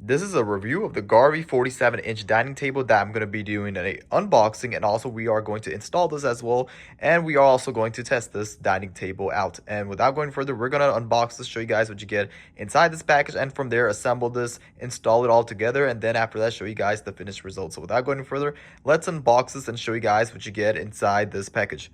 This is a review of the Garvey 47-inch dining table that I'm going to be doing an unboxing, and also we are going to install this as well, and we are also going to test this dining table out. And without going further, we're going to unbox this, show you guys what you get inside this package, and from there assemble this, install it all together, and then after that show you guys the finished result. So without going further, let's unbox this and show you guys what you get inside this package.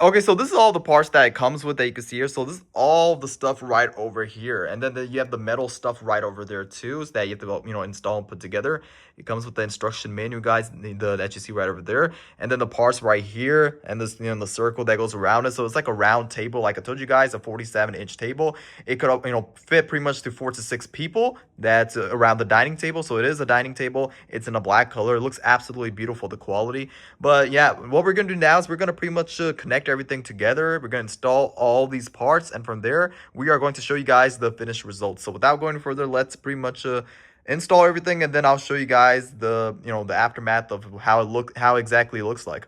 Okay, so this is all the parts that it comes with that you can see here. So this is all the stuff right over here. And then you have the metal stuff right over there too, so that you have to, install and put together. It comes with the instruction manual, guys, that you see right over there. And then the parts right here, and this, the circle that goes around it. So it's like a round table. Like I told you guys, a 47-inch table. It could, fit pretty much to 4 to 6 people. That's around the dining table. So it is a dining table. It's in a black color. It looks absolutely beautiful, the quality. But yeah, what we're going to do now is we're going to pretty much connect everything together. We're going to install all these parts, and from there we are going to show you guys the finished results. So without going further, let's pretty much install everything, and then I'll show you guys the the aftermath of how exactly it looks like.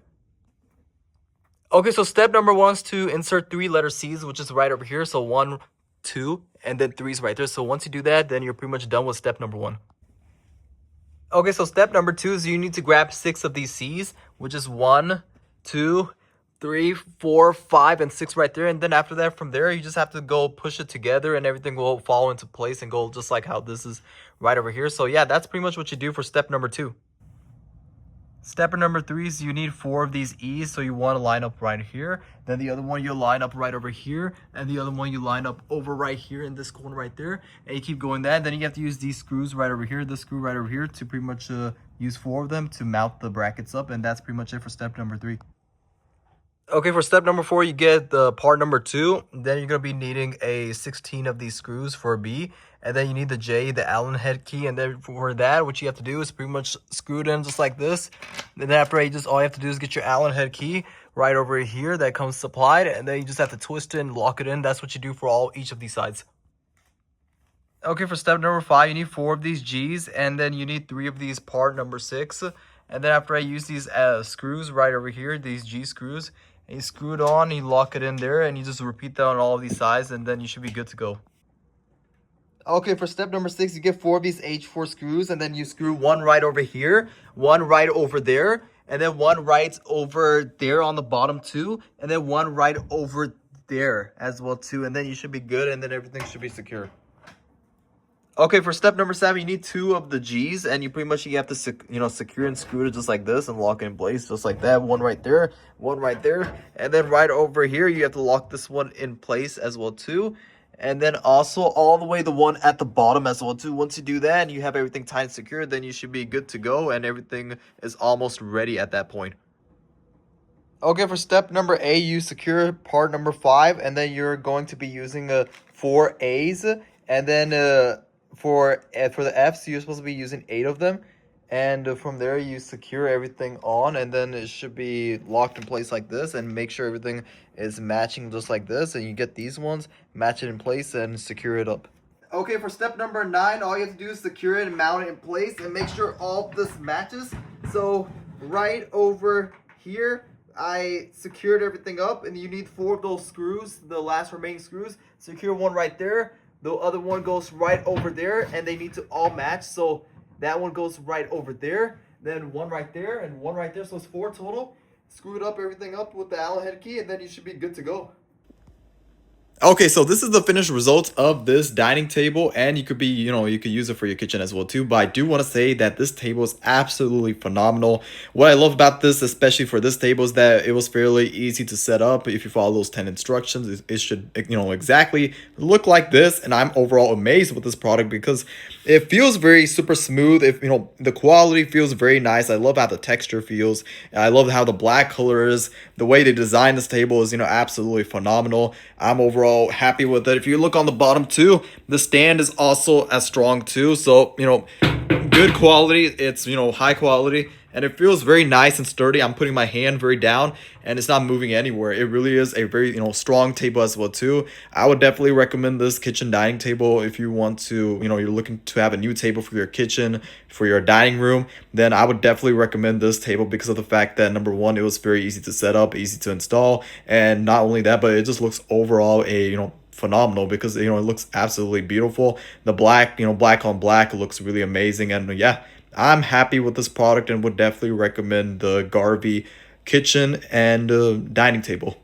Okay, so step number one is to insert 3 letter C's, which is right over here. So 1, 2, and then 3 is right there. So once you do that, then you're pretty much done with step number 1. Okay, so step number 2 is you need to grab 6 of these C's, which is 1, 2, 3, 4, 5, and 6 right there. And then after that, from there, you just have to go push it together, and everything will fall into place and go just like how this is right over here. So yeah, that's pretty much what you do for step number 2. Step number 3 is you need 4 of these E's, so you want to line up right here. Then the other one you line up right over here, and the other one you line up over right here in this corner right there. And you keep going that. Then you have to use these screws right over here, this screw right over here, to pretty much use 4 of them to mount the brackets up. And that's pretty much it for step number 3. Okay, for step number 4, you get the part number 2. Then you're going to be needing a 16 of these screws for a B. And then you need the J, the Allen head key. And then for that, what you have to do is pretty much screw it in just like this. And then after that, all you have to do is get your Allen head key right over here that comes supplied. And then you just have to twist it and lock it in. That's what you do for each of these sides. Okay, for step number 5, you need 4 of these G's. And then you need 3 of these part number 6. And then after I use these screws right over here, these G screws, and you screw it on, you lock it in there, and you just repeat that on all of these sides, and then you should be good to go. Okay, for step number 6, you get 4 of these H4 screws, and then you screw 1 right over here, 1 right over there, and then 1 right over there on the bottom too, and then 1 right over there as well too, and then you should be good, and then everything should be secure. Okay, for step number 7, you need 2 of the G's, and you have to secure and screw it just like this and lock it in place just like that. 1 right there, 1 right there, and then right over here you have to lock this one in place as well too. And then also all the way the one at the bottom as well too. Once you do that and you have everything tight and secure, then you should be good to go, and everything is almost ready at that point. Okay, for step number 8, you secure part number 5, and then you're going to be using 4 A's, and then for the F's, you're supposed to be using 8 of them, and from there you secure everything on, and then it should be locked in place like this, and make sure everything is matching just like this, and you get these ones, match it in place, and secure it up. Okay, for step number 9, all you have to do is secure it and mount it in place, and make sure all this matches. So right over here, I secured everything up, and you need 4 of those screws, the last remaining screws. Secure 1 right there. The other one goes right over there, and they need to all match. So that one goes right over there, then 1 right there, and 1 right there. So it's 4 total. Screw everything up with the Allen head key, and then you should be good to go. Okay, so this is the finished result of this dining table, and you could use it for your kitchen as well too. But I do want to say that this table is absolutely phenomenal. What I love about this, especially for this table, is that it was fairly easy to set up. If you follow those 10 instructions, it should, exactly look like this. And I'm overall amazed with this product because it feels very super smooth. The quality feels very nice. I love how the texture feels. I love how the black color is. The way they designed this table is, absolutely phenomenal. I'm overall happy with it. If you look on the bottom too, the stand is also as strong too. So, good quality. It's, high quality, and it feels very nice and sturdy. I'm putting my hand very down, and it's not moving anywhere. It really is a very, strong table as well too. I would definitely recommend this kitchen dining table if you want to, you're looking to have a new table for your kitchen, for your dining room. Then I would definitely recommend this table because of the fact that, number 1, it was very easy to set up, easy to install, and not only that, but it just looks overall a, phenomenal because it looks absolutely beautiful. The black, black on black looks really amazing. And yeah, I'm happy with this product and would definitely recommend the Garvey kitchen and dining table.